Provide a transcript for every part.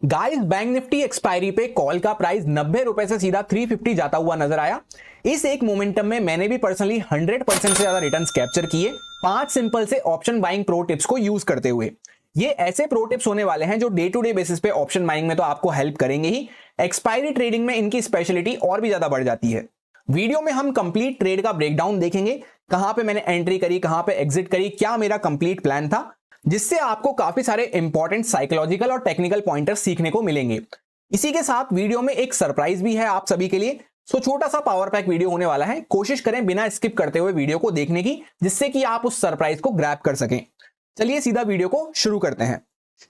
Guys, bank Nifty expiry पे call का price 90 रुपए से सीधा 350 जाता हुआ नजर आया। इस एक मोमेंटम में मैंने भी पर्सनली 100% से ज्यादा रिटर्न्स कैप्चर किए 5 सिंपल से ऑप्शन बाइंग प्रो टिप्स को यूज करते हुए। ये ऐसे प्रो टिप्स होने वाले हैं जो डे टू डे बेसिस पे ऑप्शन बाइंग में तो आपको हेल्प करेंगे ही, एक्सपायरी ट्रेडिंग में इनकी स्पेशलिटी और भी ज्यादा बढ़ जाती है। वीडियो में हम कंप्लीट ट्रेड का ब्रेकडाउन देखेंगे, कहां पे मैंने एंट्री करी, कहां पे एग्जिट करी, क्या मेरा कंप्लीट प्लान था, जिससे आपको काफी सारे इंपॉर्टेंट साइकोलॉजिकल और टेक्निकल पॉइंटर्स सीखने को मिलेंगे। इसी के साथ वीडियो में एक सरप्राइज भी है आप सभी के लिए। सो छोटा सा पावर पैक वीडियो होने वाला है, कोशिश करें बिना स्किप करते हुए वीडियो को देखने की, जिससे कि आप उस सरप्राइज को ग्रैब कर सकें। चलिए सीधा वीडियो को शुरू करते हैं।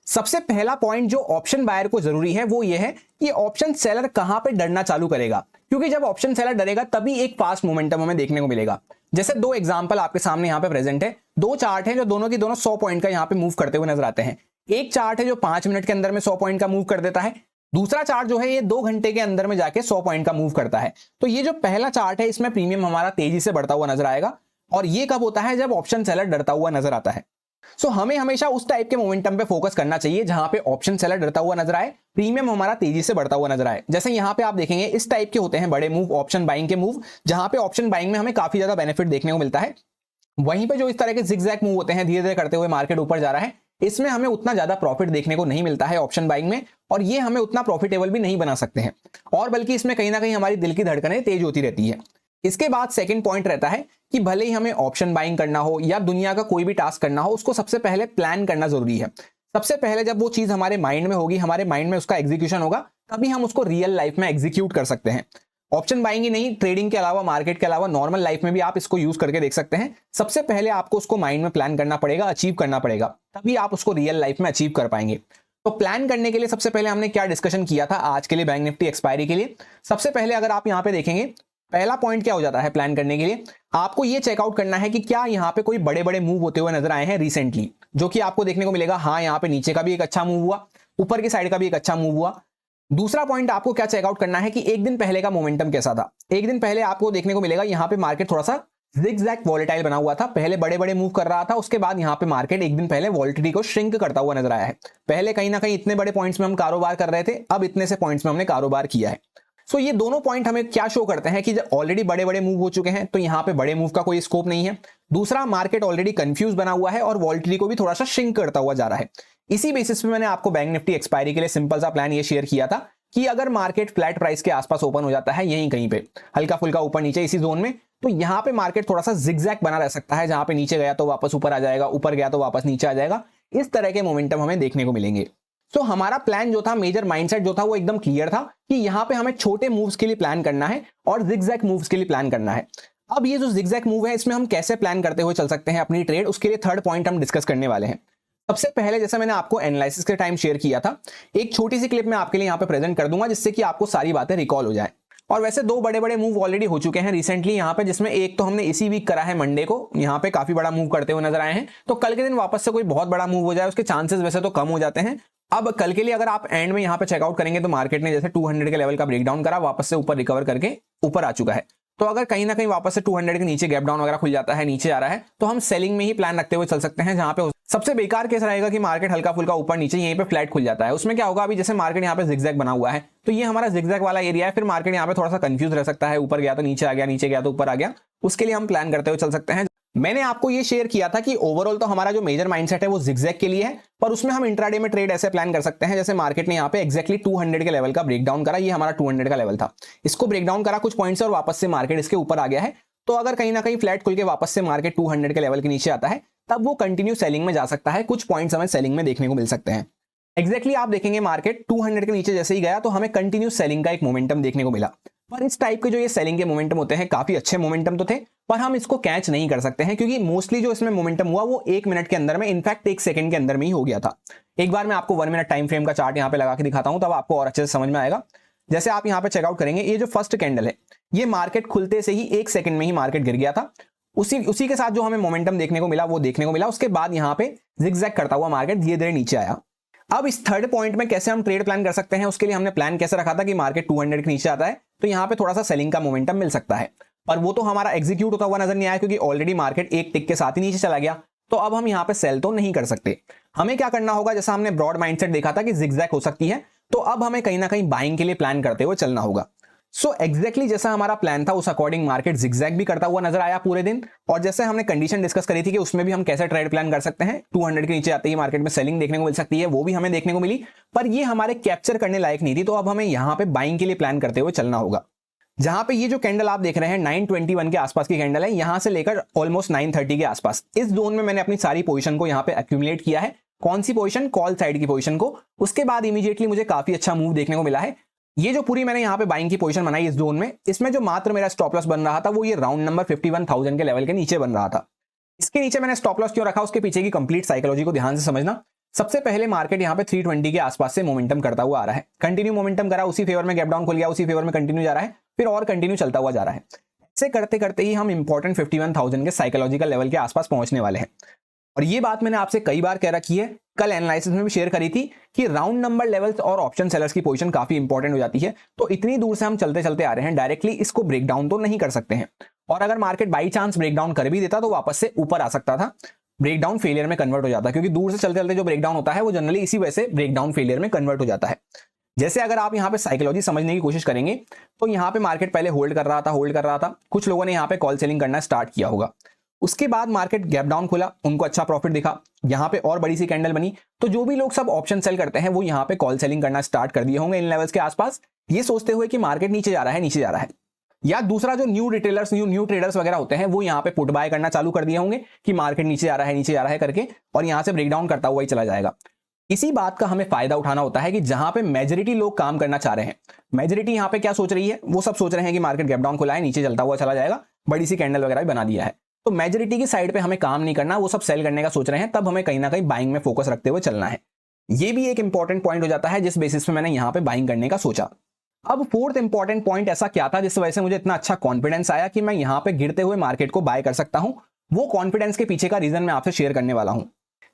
सबसे पहला पॉइंट जो ऑप्शन बायर को जरूरी है वो ये है कि ऑप्शन सेलर कहां पे डरना चालू करेगा, क्योंकि जब ऑप्शन सेलर डरेगा तभी एक फास्ट मोमेंटम हमें देखने को मिलेगा। जैसे दो एग्जांपल आपके सामने यहां पे प्रेजेंट है, दो चार्ट हैं जो दोनों की दोनों 100 पॉइंट का यहां पे मूव करते हुए नजर आते हैं। एक चार्ट है जो 5 मिनट के अंदर में 100 पॉइंट का मूव कर देता है, दूसरा चार्ट जो है ये 2 घंटे के अंदर में जाके 100 पॉइंट का मूव करता है। तो ये जो पहला चार्ट है इसमें प्रीमियम हमारा तेजी से बढ़ता हुआ नजर आएगा, और ये कब होता है, जब ऑप्शन सेलर डरता हुआ नजर आता है। सो हमें हमेशा उस टाइप के मोमेंटम पे फोकस करना चाहिए जहां पे ऑप्शन सेलर डरता हुआ नजर आए, प्रीमियम हमारा तेजी से बढ़ता हुआ नजर आए। जैसे यहां पे आप देखेंगे इस टाइप के होते हैं बड़े मूव, ऑप्शन बाइंग के मूव, जहां पे ऑप्शन बाइंग में हमें काफी ज्यादा बेनिफिट देखने को मिलता है। वहीं पे जो इस तरह के जिगजैग मूव होते हैं, धीरे धीरे करते हुए मार्केट ऊपर जा रहा है, इसमें हमें उतना ज्यादा प्रॉफिट देखने को नहीं मिलता है ऑप्शन बाइंग में, और ये हमें उतना प्रॉफिटेबल भी नहीं बना सकते हैं, और बल्कि इसमें कहीं ना कहीं हमारी दिल की धड़कनें तेज होती रहती है। इसके बाद सेकंड पॉइंट रहता है कि भले ही हमें ऑप्शन बाइंग करना हो या दुनिया का कोई भी टास्क करना हो, उसको सबसे पहले प्लान करना जरूरी है। सबसे पहले जब वो चीज हमारे माइंड में होगी, हमारे माइंड में उसका एग्जीक्यूशन होगा, तभी हम उसको रियल लाइफ में एग्जीक्यूट कर सकते हैं। ऑप्शन बाइंग ही नहीं, ट्रेडिंग के अलावा, मार्केट के अलावा नॉर्मल लाइफ में भी आप इसको यूज करके देख सकते हैं। सबसे पहले आपको उसको माइंड में प्लान करना पड़ेगा, अचीव करना पड़ेगा, तभी आप उसको रियल लाइफ में अचीव कर पाएंगे। तो प्लान करने के लिए सबसे पहले हमने क्या डिस्कशन किया था आज के लिए बैंक निफ्टी एक्सपायरी के लिए। सबसे पहले अगर आप यहां पे देखेंगे, पहला पॉइंट क्या हो जाता है प्लान करने के लिए, आपको ये चेकआउट करना है कि क्या यहां पे कोई बड़े बड़े मूव होते हुए नजर आए हैं रिसेंटली, जो कि आपको देखने को मिलेगा। हाँ, यहां पे नीचे का भी एक अच्छा मूव हुआ, ऊपर की साइड का भी एक अच्छा मूव हुआ। दूसरा पॉइंट आपको क्या चेकआउट करना है कि एक दिन पहले का मोमेंटम कैसा था। एक दिन पहले आपको देखने को मिलेगा यहां पे मार्केट थोड़ा सा जिगजैग वॉलेटाइल बना हुआ था, पहले बड़े बड़े मूव कर रहा था, उसके बाद यहां पे मार्केट एक दिन पहले वॉलेटिलिटी को श्रिंक करता हुआ नजर आया है। पहले कहीं ना कहीं इतने बड़े पॉइंट्स में हम कारोबार कर रहे थे, अब इतने से पॉइंट्स में हमने कारोबार किया है। सो ये दोनों पॉइंट हमें क्या शो करते हैं कि ऑलरेडी बड़े बड़े मूव हो चुके हैं, तो यहां पे बड़े मूव का कोई स्कोप नहीं है। दूसरा, मार्केट ऑलरेडी कंफ्यूज बना हुआ है और वॉलेटिलिटी को भी थोड़ा सा श्रिंक करता हुआ जा रहा है। इसी बेसिस पे मैंने आपको बैंक निफ्टी एक्सपायरी के लिए सिंपल सा प्लान ये शेयर किया था कि अगर मार्केट फ्लैट प्राइस के आसपास ओपन हो जाता है, यहीं कहीं पे हल्का फुल्का ऊपर नीचे इसी जोन में, तो यहां पे मार्केट थोड़ा सा जिगजैग बना रह सकता है, जहां पे नीचे गया तो वापस ऊपर आ जाएगा, ऊपर गया तो वापस नीचे आ जाएगा। इस तरह के मोमेंटम हमें देखने को मिलेंगे। तो हमारा प्लान जो था, मेजर माइंडसेट जो था, वो एकदम क्लियर था कि यहां पे हमें छोटे मूव्स के लिए प्लान करना है और जिगजैग मूव्स के लिए प्लान करना है। अब ये जो जिगजैग मूव है, इसमें हम कैसे प्लान करते हुए चल सकते हैं अपनी ट्रेड, उसके लिए थर्ड पॉइंट हम डिस्कस करने वाले हैं। सबसे पहले, जैसे मैंने आपको एनालिसिस के टाइम शेयर किया था, एक छोटी सी क्लिप मैं आपके लिए यहां पे प्रेजेंट कर दूंगा, जिससे कि आपको सारी बातें रिकॉल हो जाए। और वैसे दो बड़े बड़े मूव ऑलरेडी हो चुके हैं रिसेंटली यहां पे, जिसमें एक तो हमने इसी वीक करा है मंडे को, यहां पे काफी बड़ा मूव करते हुए नजर आए हैं। तो कल के दिन वापस से कोई बहुत बड़ा मूव हो जाए उसके चांसेस वैसे तो कम हो जाते हैं। अब कल के लिए अगर आप एंड में यहां पे चेकआउट करेंगे तो मार्केट ने जैसे 200 के लेवल का ब्रेकडाउन करा, वापस से ऊपर रिकवर करके ऊपर आ चुका है। तो अगर कहीं ना कहीं वापस से 200 के नीचे गैप डाउन वगैरह खुल जाता है, नीचे आ रहा है, तो हम सेलिंग में ही प्लान रखते हुए चल सकते हैं। जहां पे सबसे बेकार केस रहेगा कि मार्केट हल्का फुल्का ऊपर नीचे यहीं पे फ्लैट खुल जाता है। उसमें क्या होगा, अभी जैसे मार्केट यहाँ पे जिगजैग बना हुआ है, तो ये हमारा जिगजैग वाला एरिया है, फिर मार्केट यहाँ पे थोड़ा सा कंफ्यूज रह सकता है, ऊपर गया तो नीचे आ गया, नीचे गया तो ऊपर आ गया। उसके लिए हम प्लान करते हुए चल सकते हैं। मैंने आपको ये शेयर किया था कि ओवरऑल तो हमारा जो मेजर माइंडसेट है वो जिगजैग के लिए है, पर उसमें हम इंट्राडे में ट्रेड ऐसे प्लान कर सकते हैं, जैसे मार्केट ने यहाँ पे एक्जैक्टली 200 के लेवल का ब्रेकडाउन करा, ये हमारा 200 का लेवल था, इसको ब्रेकडाउन करा कुछ पॉइंट्स और वापस से मार्केट इसके ऊपर आ गया है। तो अगर कहीं ना कहीं फ्लैट खुल के वापस से मार्केट 200 के लेवल के नीचे आता है, तब वो कंटिन्यू सेलिंग में जा सकता है, कुछ पॉइंट्स हमें सेलिंग में देखने को मिल सकते हैं। एक्जैक्टली आप देखेंगे मार्केट 200 के नीचे जैसे ही गया तो हमें कंटिन्यू सेलिंग का एक मोमेंटम देखने को मिला। पर इस टाइप के जो ये सेलिंग के मोमेंटम होते हैं, काफी अच्छे मोमेंटम तो थे, पर हम इसको कैच नहीं कर सकते हैं, क्योंकि मोस्टली जो इसमें मोमेंटम हुआ वो 1 मिनट के अंदर में, इनफैक्ट 1 सेकंड के अंदर में ही हो गया था। एक बार मैं आपको 1 मिनट टाइम फ्रेम का चार्ट यहाँ पे लगा के दिखाता हूं, तब आपको और अच्छे से समझ में आएगा। जैसे आप यहाँ पे चेकआउट करेंगे, ये जो फर्स्ट कैंडल है, ये मार्केट खुलते से ही 1 सेकंड में ही मार्केट गिर गया था। उसी के साथ जो हमें मोमेंटम देखने को मिला वो देखने को मिला। उसके बाद यहाँ पे जिगजैग करता हुआ मार्केट धीरे धीरे नीचे आया। अब इस थर्ड पॉइंट में कैसे हम ट्रेड प्लान कर सकते हैं, उसके लिए हमने प्लान कैसे रखा था कि मार्केट 200 के नीचे आता है तो यहाँ पे थोड़ा सा सेलिंग का मोमेंटम मिल सकता है, पर वो तो हमारा एग्जीक्यूट होता हुआ नजर नहीं आया, क्योंकि ऑलरेडी मार्केट एक टिक के साथ ही नीचे चला गया। तो अब हम यहाँ पे सेल तो नहीं कर सकते। हमें क्या करना होगा, जैसा हमने ब्रॉड माइंडसेट देखा था कि जिगजैग हो सकती है, तो अब हमें कहीं ना कहीं बाइंग के लिए प्लान करते हुए चलना होगा। सो एग्जैक्टली जैसा हमारा प्लान था उस अकॉर्डिंग मार्केट जिगजैग भी करता हुआ नजर आया पूरे दिन। और जैसे हमने कंडीशन डिस्कस करी थी कि उसमें भी हम कैसे ट्रेड प्लान कर सकते हैं, 200 के नीचे आते ही मार्केट में सेलिंग देखने को मिल सकती है, वो भी हमें देखने को मिली, पर ये हमारे कैप्चर करने लायक नहीं थी। तो अब हमें यहां पे बाइंग के लिए प्लान करते हुए चलना होगा। जहां पे ये जो कैंडल आप देख रहे हैं 921 के आसपास की कैंडल है, यहां से लेकर ऑलमोस्ट 930 के आसपास, इस जोन में मैंने अपनी सारी पोजीशन को यहां पे एक्यूमुलेट किया है। कौन सी पोजीशन? कॉल साइड की पोजीशन को। उसके बाद इमीडिएटली मुझे काफी अच्छा मूव देखने को मिला है। ये जो पूरी मैंने यहां पे बाइंग की पोजीशन बनाई इस जोन में, इसमें जो मात्र मेरा स्टॉप लॉस बन रहा था वो ये राउंड नंबर 51,000 के लेवल के नीचे बन रहा था। इसके नीचे मैंने स्टॉप लॉस क्यों रखा, उसके पीछे की कंप्लीट साइकोलॉजी को ध्यान से समझना। सबसे पहले मार्केट यहां पे 320 के आसपास से मोमेंटम करता हुआ आ रहा है, कंटिन्यू मोमेंटम करा, उसी फेवर में गैप डाउन खुल गया, उसी फेवर में कंटिन्यू जा रहा है, फिर और कंटिन्यू चलता हुआ जा रहा है। ऐसे करते करते ही हम इंपॉर्टेंट 51,000 के साइकोलॉजिकल लेवल के आसपास पहुंचने वाले हैं। और ये बात मैंने आपसे कई बार कह रखी है, कल एनालिसिस में भी शेयर करी थी कि राउंड नंबर लेवल्स और ऑप्शन सेलर्स की पोजीशन काफी इंपॉर्टेंट हो जाती है। तो इतनी दूर से हम चलते चलते आ रहे हैं, डायरेक्टली इसको ब्रेक डाउन तो नहीं कर सकते हैं। और अगर market by chance break down कर भी देता तो वापस से ऊपर आ सकता था, ब्रेकडाउन फेलियर में कन्वर्ट हो जाता है, क्योंकि दूर से चलते चलते जो ब्रेकडाउन होता है वो जनरली इसी वजह से ब्रेकडाउन फेलियर में कन्वर्ट हो जाता है। जैसे अगर आप यहाँ पे साइकोलॉजी समझने की कोशिश करेंगे तो यहाँ पे मार्केट पहले होल्ड कर रहा था, कुछ लोगों ने यहाँ पे कॉल सेलिंग करना स्टार्ट किया होगा। उसके बाद मार्केट गैप डाउन खुला, उनको अच्छा प्रॉफिट दिखा, यहाँ पे और बड़ी सी कैंडल बनी, तो जो भी लोग सब ऑप्शन सेल करते हैं वो यहाँ पे कॉल सेलिंग करना स्टार्ट कर दिए होंगे इन लेवल्स के आसपास, ये सोचते हुए कि मार्केट नीचे जा रहा है। या दूसरा जो न्यू ट्रेडर्स वगैरह होते हैं वो यहाँ पे पुट बाय करना चालू कर दिए होंगे कि मार्केट नीचे आ रहा है करके, और यहाँ से ब्रेकडाउन करता हुआ ही चला जाएगा। इसी बात का हमें फायदा उठाना होता है कि जहां पे मेजॉरिटी लोग काम करना चाह रहे हैं, मेजॉरिटी यहाँ पे क्या सोच रही है, वो सब सोच रहे हैं कि मार्केट गैप डाउन खुला है, नीचे चलता हुआ चला जाएगा, बड़ी सी कैंडल वगैरह भी बना दिया है। तो मेजॉरिटी की साइड पे हमें काम नहीं करना, वो सब सेल करने का सोच रहे हैं, तब हमें कहीं ना कहीं बाइंग में फोकस रखते हुए चलना है। ये भी एक इंपॉर्टेंट पॉइंट हो जाता है जिस बेसिस पे मैंने यहाँ पे बाइंग करने का सोचा। अब फोर्थ इंपॉर्टेंट पॉइंट ऐसा क्या था जिस वजह से मुझे इतना अच्छा कॉन्फिडेंस आया कि मैं यहाँ पे गिरते हुए मार्केट को बाय कर सकता हूं, वो कॉन्फिडेंस के पीछे का रीजन मैं आपसे शेयर करने वाला हूं।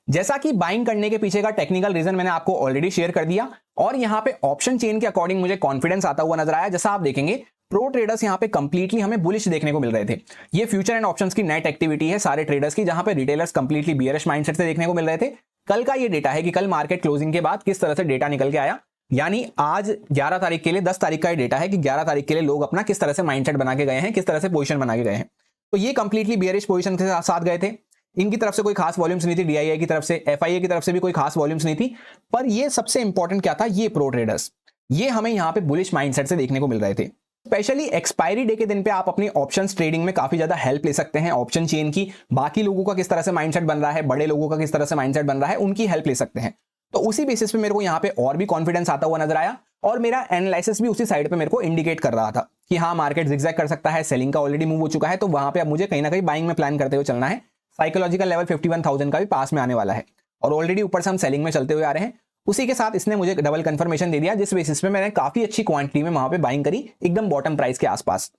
जैसा कि बाइंग करने के पीछे का टेक्निकल रीजन मैंने आपको ऑलरेडी शेयर कर दिया, और यहाँ पे ऑप्शन चेन के अकॉर्डिंग मुझे कॉन्फिडेंस आता हुआ नजर आया। जैसा आप देखेंगे प्रो ट्रेडर्स यहाँ पे कंप्लीटली हमें बुलिश देखने को मिल रहे थे। ये फ्यूचर एंड ऑप्शंस की नेट एक्टिविटी है सारे ट्रेडर्स की, जहां पे रिटेलर्स कंप्लीटली बियरिश माइंडसेट से देखने को मिल रहे थे। कल का ये डेटा है कि कल मार्केट क्लोजिंग के बाद किस तरह से डेटा निकल के आया, यानी आज 11 तारीख के लिए 10 तारीख का ये डेटा है कि 11 तारीख के लिए लोग अपना किस तरह से माइंडसेट बना के गए हैं, किस तरह से पोजीशन बना के गए हैं। तो ये कंप्लीटली बियरिश पोजीशन के साथ गए थे, इनकी तरफ से कोई खास वॉल्यूम्स नहीं थी, डीआईआई की तरफ से, एफआईए की तरफ से भी कोई खास वॉल्यूम्स नहीं थी। पर ये सबसे इंपॉर्टेंट क्या था, ये प्रो ट्रेडर्स, ये हमें यहाँ पे बुलिश माइंडसेट से देखने को मिल रहे थे। स्पेशली एक्सपायरी डे के दिन पे आप अपनी ऑप्शंस ट्रेडिंग में काफी ज्यादा हेल्प ले सकते हैं ऑप्शन चेन की। बाकी लोगों का किस तरह से माइंडसेट बन रहा है, बड़े लोगों का किस तरह से माइंडसेट बन रहा है, उनकी हेल्प ले सकते हैं। तो उसी बेसिस पे मेरे को यहाँ पे और भी कॉन्फिडेंस आता हुआ नजर आया, और मेरा एनालिसिस भी उसी साइड पे मेरे को इंडिकेट कर रहा था कि हाँ मार्केट जिगजैग कर सकता है, सेलिंग का ऑलरेडी मूव हो चुका है, तो वहां पे अब मुझे कहीं ना कहीं बाइंग में प्लान करते हुए चलना है। साइकोलॉजिकल लेवल 51,000 का भी पास में आने वाला है, और ऑलरेडी ऊपर से हम सेलिंग में चलते हुए आ रहे हैं। उसी के साथ इसने मुझे डबल कंफर्मेशन दे दिया, जिस बेसिस पे मैंने काफी अच्छी क्वांटिटी में वहां पे बाइंग करी, एकदम बॉटम प्राइस के आसपास।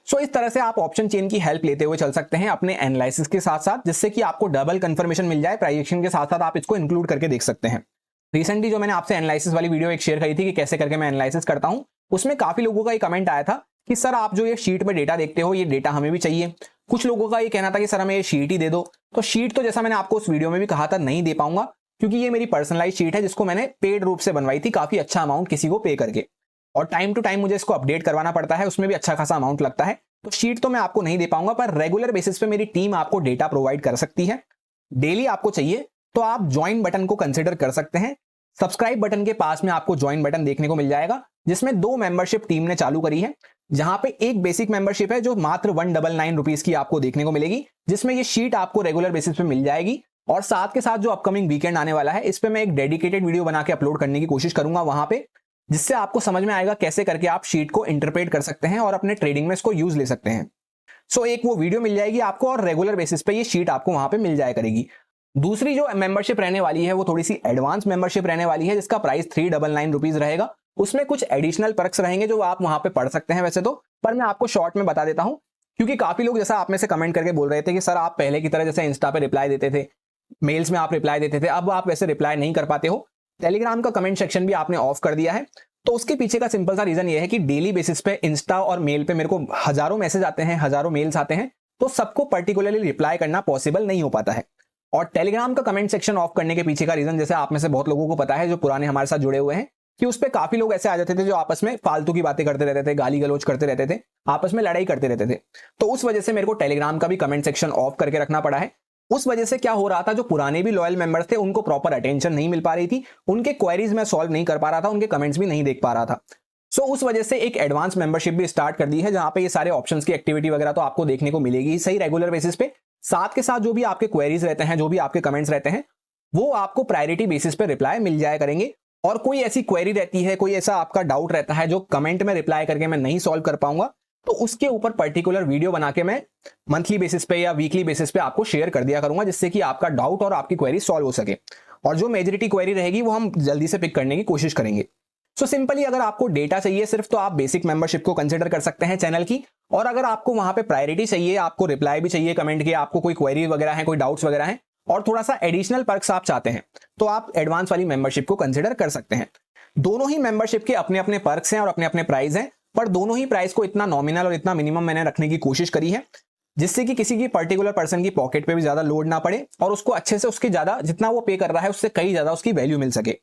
सो इस तरह से आप ऑप्शन चेन की हेल्प लेते हुए चल सकते हैं अपने एनालिसिस के साथ साथ, जिससे कि आपको डबल कंफर्मेशन मिल जाए। प्राइस एक्शन के साथ साथ आप इसको इंक्लूड करके देख सकते हैं। रिसेंटली जो मैंने आपसे एनालिसिस वाली वीडियो एक शेयर करी थी कि कैसे करके मैं एनालिसिस करता हूं, उसमें काफी लोगों का ये कमेंट आया था कि सर आप जो ये शीट में डेटा देखते हो, ये डेटा हमें भी चाहिए। कुछ लोगों का ये कहना था कि सर हमें ये शीट ही दे दो। तो शीट तो जैसा मैंने आपको उस वीडियो में भी कहा था नहीं दे पाऊंगा, क्योंकि ये मेरी पर्सनलाइज शीट है जिसको मैंने पेड रूप से बनवाई थी, काफी अच्छा अमाउंट किसी को पे करके, और टाइम टू टाइम मुझे इसको अपडेट करवाना पड़ता है, उसमें भी अच्छा खासा अमाउंट लगता है। तो शीट तो मैं आपको नहीं दे पाऊंगा, पर रेगुलर बेसिस पे मेरी टीम आपको डेटा प्रोवाइड कर सकती है। डेली आपको चाहिए तो आप ज्वाइन बटन को कंसिडर कर सकते हैं। सब्सक्राइब बटन के पास में आपको ज्वाइन बटन देखने को मिल जाएगा, जिसमें 2 मेंबरशिप टीम ने चालू करी है। जहां पे एक बेसिक मेंबरशिप है जो मात्र 199 रुपीज की आपको देखने को मिलेगी, जिसमें ये शीट आपको रेगुलर बेसिस पे मिल जाएगी। और साथ के साथ जो अपकमिंग वीकेंड आने वाला है, इस पे मैं एक डेडिकेटेड वीडियो बना के अपलोड करने की कोशिश करूंगा वहां पे, जिससे आपको समझ में आएगा कैसे करके आप शीट को इंटरप्रेट कर सकते हैं और अपने ट्रेडिंग में इसको यूज ले सकते हैं। सो एक वो वीडियो मिल जाएगी आपको, और रेगुलर बेसिस पे ये शीट आपको वहां पे मिल जाया करेगी। दूसरी जो मेंबरशिप रहने वाली है वो थोड़ी सी एडवांस मेंबरशिप रहने वाली है, जिसका प्राइस 399 रुपीज रहेगा। उसमें कुछ एडिशनल पर्क्स रहेंगे जो आप वहां पे पढ़ सकते हैं वैसे तो, पर मैं आपको शॉर्ट में बता देता हूं, क्योंकि काफी लोग जैसा आप में से कमेंट करके बोल रहे थे कि सर आप पहले की तरह जैसे इंस्टा पे रिप्लाई देते थे, मेल्स में आप रिप्लाई देते थे, अब आप वैसे रिप्लाई नहीं कर पाते हो। टेलीग्राम का कमेंट सेक्शन भी आपने ऑफ कर दिया है। तो उसके पीछे का सिंपल सा रीजन ये है कि डेली बेसिस पे इंस्टा और मेल पे मेरे को हजारों मैसेज आते हैं, हजारों मेल्स आते हैं, तो सबको पर्टिकुलरली रिप्लाई करना पॉसिबल नहीं हो पाता है। और टेलीग्राम का कमेंट सेक्शन ऑफ करने के पीछे का रीजन, जैसे आप में से बहुत लोगों को पता है जो पुराने हमारे साथ जुड़े हुए हैं, कि उस पर काफी लोग ऐसे आ जाते थे जो आपस में फालतू की बातें करते रहते थे, गाली गलौज करते रहते थे, आपस में लड़ाई करते रहते थे। तो उस वजह से मेरे को टेलीग्राम का भी कमेंट सेक्शन ऑफ करके रखना पड़ा है। उस वजह से क्या हो रहा था, जो पुराने भी लॉयल मेंबर्स थे उनको प्रॉपर अटेंशन नहीं मिल पा रही थी, उनके क्वेरीज मैं सॉल्व नहीं कर पा रहा था, उनके कमेंट्स भी नहीं देख पा रहा था। सो उस वजह से एक एडवांस मेंबरशिप भी स्टार्ट कर दी है, जहां पे ये सारे ऑप्शंस की एक्टिविटी वगैरह तो आपको देखने को मिलेगी सही रेगुलर बेसिस पे। साथ के साथ जो भी आपके क्वेरीज रहते हैं, जो भी आपके कमेंट्स रहते हैं, वो आपको प्रायोरिटी बेसिस पे रिप्लाई मिल जाया करेंगे। और कोई ऐसी क्वेरी रहती है, कोई ऐसा आपका डाउट रहता है जो कमेंट में रिप्लाई करके मैं नहीं सॉल्व कर पाऊंगा, तो उसके ऊपर पर्टिकुलर वीडियो बना के मैं मंथली बेसिस पे या वीकली बेसिस पे आपको शेयर कर दिया करूंगा, जिससे कि आपका डाउट और आपकी क्वेरी सॉल्व हो सके। और जो मेजॉरिटी क्वेरी रहेगी वो हम जल्दी से पिक करने की कोशिश करेंगे। सो सिंपली अगर आपको डेटा चाहिए सिर्फ, तो आप बेसिक मेंबरशिप को कंसिडर कर सकते हैं चैनल की। और अगर आपको वहां पे प्रायोरिटी चाहिए, आपको रिप्लाई भी चाहिए कमेंट के, आपको कोई क्वेरी वगैरह है, कोई डाउट्स वगैरह है, और थोड़ा सा एडिशनल पर्क्स आप चाहते हैं, तो आप एडवांस वाली मेंबरशिप को कंसिडर कर सकते हैं। दोनों ही मेंबरशिप के अपने अपने पर्क्स हैं और अपने अपने प्राइस हैं, पर दोनों ही प्राइस को इतना नॉमिनल और इतना मिनिमम मैंने रखने की कोशिश करी है, जिससे कि किसी की पर्टिकुलर पर्सन की पॉकेट पे भी ज्यादा लोड ना पड़े और उसको अच्छे से उसके ज्यादा जितना वो पे कर रहा है उससे कई ज्यादा उसकी वैल्यू मिल सके।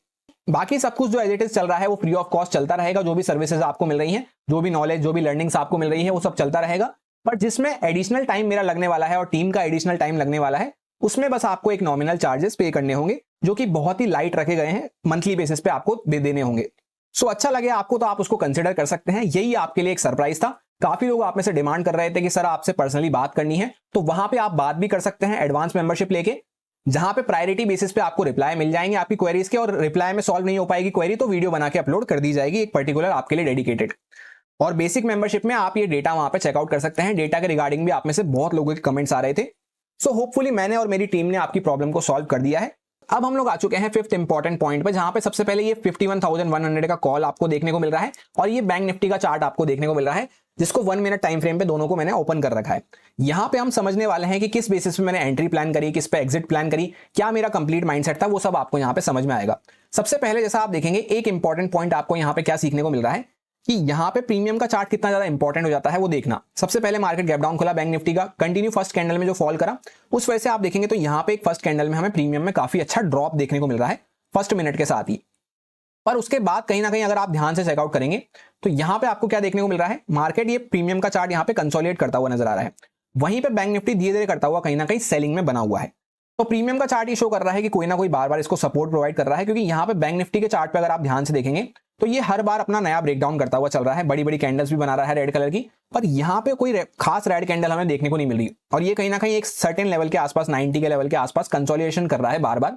बाकी सब कुछ जो एज इट इज चल रहा है वो फ्री ऑफ कॉस्ट चलता रहेगा। जो भी सर्विसेज आपको मिल रही हैं, जो भी नॉलेज, जो भी लर्निंग्स आपको मिल रही है, वो सब चलता रहेगा। पर जिसमें एडिशनल टाइम मेरा लगने वाला है और टीम का एडिशनल टाइम लगने वाला है, उसमें बस आपको एक नॉमिनल चार्जेस पे करने होंगे, जो कि बहुत ही लाइट रखे गए हैं, मंथली बेसिस पे आपको दे देने होंगे। सो अच्छा लगे आपको तो आप उसको कंसिडर कर सकते हैं। यही आपके लिए एक सरप्राइज था। काफी लोग आप में से डिमांड कर रहे थे कि सर आपसे पर्सनली बात करनी है, तो वहां पे आप बात भी कर सकते हैं एडवांस मेंबरशिप लेके, जहां पे प्रायोरिटी बेसिस पे आपको रिप्लाई मिल जाएंगे आपकी क्वेरीज के। और रिप्लाई में सॉल्व नहीं हो पाएगी क्वेरी तो वीडियो बना के अपलोड कर दी जाएगी एक पर्टिकुलर आपके लिए डेडिकेटेड। और बेसिक मेंबरशिप में आप ये डेटा वहां पे चेकआउट कर सकते हैं। डेटा के रिगार्डिंग भी आप में से बहुत लोगों के कमेंट्स आ रहे थे। सो होपफुली मैंने और मेरी टीम ने आपकी प्रॉब्लम को सॉल्व कर दिया है। अब हम लोग आ चुके हैं फिफ्थ इंपॉर्टेंट पॉइंट पे, जहां पे सबसे पहले ये 51,100 का कॉल आपको देखने को मिल रहा है और ये बैंक निफ्टी का चार्ट आपको देखने को मिल रहा है, जिसको 1 मिनट टाइम फ्रेम पे दोनों को मैंने ओपन कर रखा है। यहां पे हम समझने वाले हैं कि किस बेसिस पे मैंने एंट्री प्लान करी, किस पे एग्जिट प्लान करी, क्या मेरा कंप्लीट माइंडसेट था, वो सब आपको यहां पे समझ में आएगा। सबसे पहले जैसा आप देखेंगे, एक इंपॉर्टेंट पॉइंट आपको यहां पे क्या सीखने को मिल रहा है कि यहाँ पे प्रीमियम का चार्ट कितना ज्यादा इंपॉर्टेंट हो जाता है वो देखना। सबसे पहले मार्केट गैप डाउन खुला बैंक निफ्टी का, कंटिन्यू फर्स्ट कैंडल में जो फॉल करा, उस वजह से आप देखेंगे तो यहाँ पे एक फर्स्ट कैंडल में हमें प्रीमियम में काफी अच्छा ड्रॉप देखने को मिल रहा है फर्स्ट मिनट के साथ ही। पर उसके बाद कहीं ना कहीं अगर आप ध्यान से चेकआउट करेंगे तो यहाँ पे आपको क्या देखने को मिल रहा है, मार्केट ये प्रीमियम का चार्ट यहाँ पे कंसोलिडेट करता हुआ नजर आ रहा है। वहीं पे बैंक निफ्टी धीरे धीरे करता हुआ कहीं ना कहीं सेलिंग में बना हुआ है। तो प्रीमियम का चार्ट ये शो कर रहा है कि कोई ना कोई बार बार इसको सपोर्ट प्रोवाइड कर रहा है, क्योंकि यहाँ पे बैंक निफ्टी के चार्ट पे अगर आप ध्यान से देखेंगे तो ये हर बार अपना नया ब्रेकडाउन करता हुआ चल रहा है, बड़ी बड़ी कैंडल्स भी बना रहा है रेड कलर की, पर यहाँ पे कोई खास रेड कैंडल हमें देखने को नहीं मिल रही। और ये कहीं ना कहीं एक सर्टेन लेवल के आसपास, 90 के लेवल के आसपास कंसोलिडेशन कर रहा है बार बार,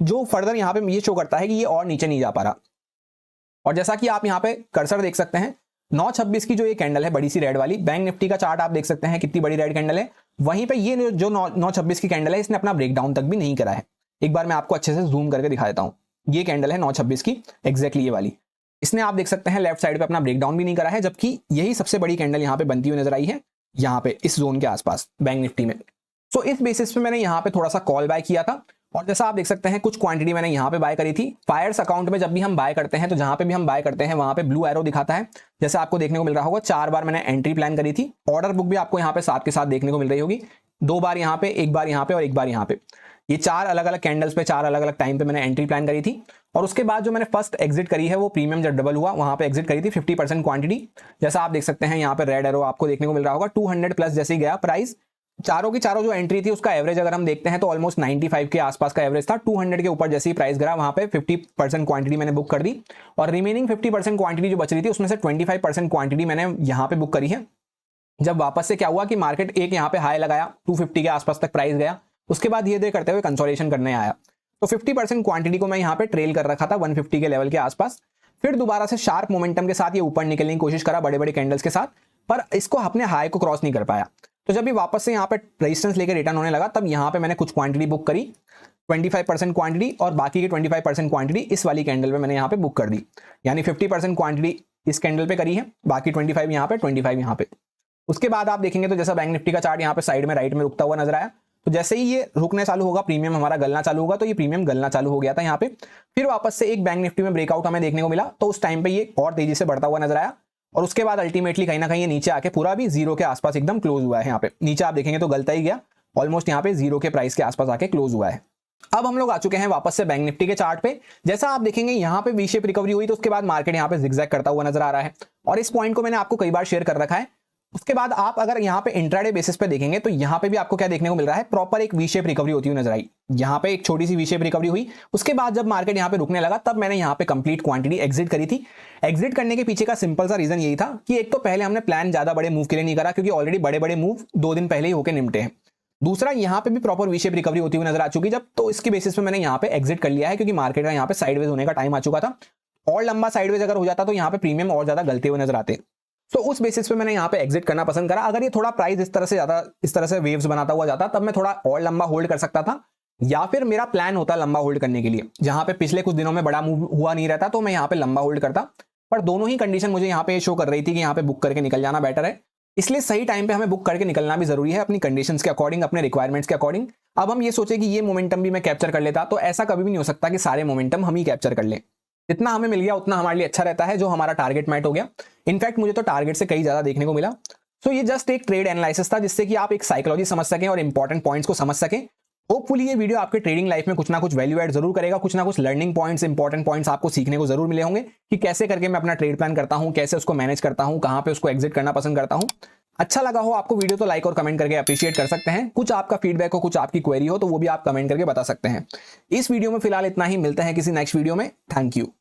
जो फर्दर यहाँ पे ये शो करता है कि ये और नीचे नहीं जा पा रहा। और जैसा कि आप यहाँ पे कर्सर देख सकते हैं, 926 की जो ये कैंडल है बड़ी सी रेड वाली, बैंक निफ्टी का चार्ट आप देख सकते हैं कितनी बड़ी रेड कैंडल है। वहीं पे ये जो 926 की कैंडल है, इसने अपना ब्रेकडाउन तक भी नहीं करा है। एक बार मैं आपको अच्छे से जूम करके दिखा देता हूं। ये कैंडल है 926 की, एग्जैक्टली ये वाली, इसने आप देख सकते हैं लेफ्ट साइड पे अपना ब्रेकडाउन भी नहीं करा है, जबकि यही सबसे बड़ी कैंडल यहाँ पे बनती हुई नजर आई है, यहाँ पे इस जोन के आसपास बैंक निफ्टी में। सो इस बेसिस पे मैंने यहाँ पे थोड़ा सा कॉल बाय किया था। और जैसा आप देख सकते हैं कुछ क्वांटिटी मैंने यहाँ पे बाय करी थी। फायर्स अकाउंट में जब भी हम बाय करते हैं तो जहां पे भी हम बाय करते हैं वहां पे ब्लू एरो दिखाता है, जैसे आपको देखने को मिल रहा होगा। 4 बार मैंने एंट्री प्लान करी थी। ऑर्डर बुक भी आपको यहाँ पे साथ के साथ देखने को मिल रही होगी, 2 बार यहाँ पे, 1 बार यहाँ पे और 1 बार यहाँ पे। ये 4 अलग अलग कैंडल्स पे 4 अलग अलग टाइम पे मैंने एंट्री प्लान करी थी। और उसके बाद जो मैंने फर्स्ट एग्जिट करी है वो प्रीमियम जब डबल हुआ वहां पे एग्जिट करी थी 50% क्वांटिटी। जैसा आप देख सकते हैं यहाँ पे रेड एरो आपको देखने को मिल रहा होगा, 200 प्लस जैसे ही गया प्राइस। चारों की चारों जो एंट्री थी उसका एवरेज अगर हम देखते हैं तो ऑलमोस्ट 95 के आसपास का एवरेज था। 200 के ऊपर जैसे ही प्राइस गिरा वहां पे 50% क्वांटिटी मैंने बुक कर दी, और रिमेनिंग 50% क्वांटिटी जो बच रही थी उसमें से 25% क्वांटिटी मैंने यहाँ पे बुक करी है। जब वापस से क्या हुआ कि मार्केट एक यहाँ पे हाई लगाया, 250 के आसपास तक प्राइस गया, उसके बाद धीरे धीरे करते हुए कंसोलिडेशन करने आया, तो 50% क्वांटिटी को मैं यहाँ पे ट्रेल कर रखा था 150 के लेवल के आसपास। फिर दोबारा से शार्प मोमेंटम के साथ ये ऊपर निकलने की कोशिश करा बड़े बड़े कैंडल्स के साथ, पर इसको अपने हाई को क्रॉस नहीं कर पाया। तो जब भी वापस से यहाँ पे रेजिस्टेंस लेकर रिटर्न होने लगा, तब यहाँ पे मैंने कुछ क्वांटिटी बुक करी, 25% क्वांटिटी, और बाकी की 25% क्वांटिटी इस वाली कैंडल पे मैंने यहाँ पे बुक कर दी। यानी 50% क्वांटिटी इस कैंडल पे करी है, बाकी 25 यहाँ पे, 25 यहाँ पे। उसके बाद आप देखेंगे तो जैसा बैंक निफ्टी का चार्ट यहाँ पे साइड में राइट में रुकता हुआ नजर आया, तो जैसे ही ये रुकने चालू होगा, प्रीमियम हमारा गलना चालू होगा, तो ये प्रीमियम गलना चालू हो गया था यहाँ पे। फिर वापस से एक बैंक निफ्टी में ब्रेकआउट हमें देखने को मिला, तो उस टाइम पे ये और तेजी से बढ़ता हुआ नजर आया, और उसके बाद अल्टीमेटली कहीं ना कहीं ये नीचे आके पूरा भी जीरो के आसपास एकदम क्लोज हुआ है। यहाँ पे नीचे आप देखेंगे तो गलता ही गया, ऑलमोस्ट यहाँ पे जीरो के प्राइस के आसपास आके क्लोज हुआ है। अब हम लोग आ चुके हैं वापस से बैंक निफ्टी के चार्ट पे। जैसा आप देखेंगे यहाँ पे वी शेप रिकवरी हुई तो उसके बाद मार्केट यहाँ पे जिगजैग करता हुआ नजर आ रहा है, और इस पॉइंट को मैंने आपको कई बार शेयर कर रखा है। उसके बाद आप अगर यहाँ पे इंट्राडे बेसिस पे देखेंगे तो यहाँ पे भी आपको क्या देखने को मिल रहा है, प्रॉपर एक वी शेप रिकवरी होती हुई नजर आई। यहाँ पे एक छोटी सी वी शेप रिकवरी हुई, उसके बाद जब मार्केट यहाँ पे रुकने लगा तब मैंने यहाँ पे कंप्लीट क्वांटिटी एग्जिट करी थी। एग्जिट करने के पीछे का सिंपल सा रीजन यही था कि एक तो पहले हमने प्लान ज्यादा बड़े मूव के लिए नहीं करा, क्योंकि ऑलरेडी बड़े बड़े मूव 2 दिन पहले ही होकर निपटे हैं। दूसरा, यहाँ पे भी प्रॉपर वी शेप रिकवरी होती हुई नजर आ चुकी जब, तो इसकी बेसिस पे मैंने यहाँ पे एग्जिट कर लिया है, क्योंकि मार्केट का यहाँ पे साइडवेज होने का टाइम आ चुका था। और लंबा साइडवेज अगर हो जाता तो यहाँ पे प्रीमियम और ज्यादा गलते हुए नजर आते। तो उस बेसिस पे मैंने यहाँ पे एग्जिट करना पसंद करा। अगर ये थोड़ा प्राइस इस तरह से वेव्स बनाता हुआ जाता तब मैं थोड़ा और लंबा होल्ड कर सकता था, या फिर मेरा प्लान होता लंबा होल्ड करने के लिए। जहां पे पिछले कुछ दिनों में बड़ा मूव हुआ नहीं रहता तो मैं यहाँ पे लंबा होल्ड करता, पर दोनों ही कंडीशन मुझे यहाँ पे शो कर रही थी कि यहाँ पे बुक करके निकल जाना बेटर है। इसलिए सही टाइम पे हमें बुक करके निकलना भी जरूरी है, अपनी कंडीशंस के अकॉर्डिंग, अपने रिक्वायरमेंट्स के अकॉर्डिंग। अब हम ये सोचे कि ये मोमेंटम भी मैं कैप्चर कर लेता, तो ऐसा कभी भी नहीं हो सकता कि सारे मोमेंटम हम ही कैप्चर कर लें। जितना हमें मिल गया उतना हमारे लिए अच्छा रहता है, जो हमारा टारगेट मैट हो गया। इनफैक्ट मुझे तो टारगेट से कई ज्यादा देखने को मिला। सो ये जस्ट एक ट्रेड एनालिसिस था, जिससे कि आप एक साइकोलॉजी समझ सकें और इंपॉर्टेंट पॉइंट्स को समझ सकें। होपफुली ये वीडियो आपके ट्रेडिंग लाइफ में कुछ ना कुछ वैल्यू ऐड जरूर करेगा, कुछ ना कुछ लर्निंग पॉइंट्स, इंपॉर्टेंट पॉइंट्स आपको सीखने को जरूर मिले होंगे कि कैसे करके मैं अपना ट्रेड प्लान करता हूं, कैसे उसको मैनेज करता हूं, कहां पे उसको एग्जिट करना पसंद करता हूं। अच्छा लगा हो आपको वीडियो तो लाइक और कमेंट करके अप्रिशिएट कर सकते हैं। कुछ आपका फीडबैक हो, कुछ आपकी क्वेरी हो तो वो भी आप कमेंट करके बता सकते हैं। इस वीडियो में फिलहाल इतना ही, मिलते हैं किसी नेक्स्ट वीडियो में। Thank you.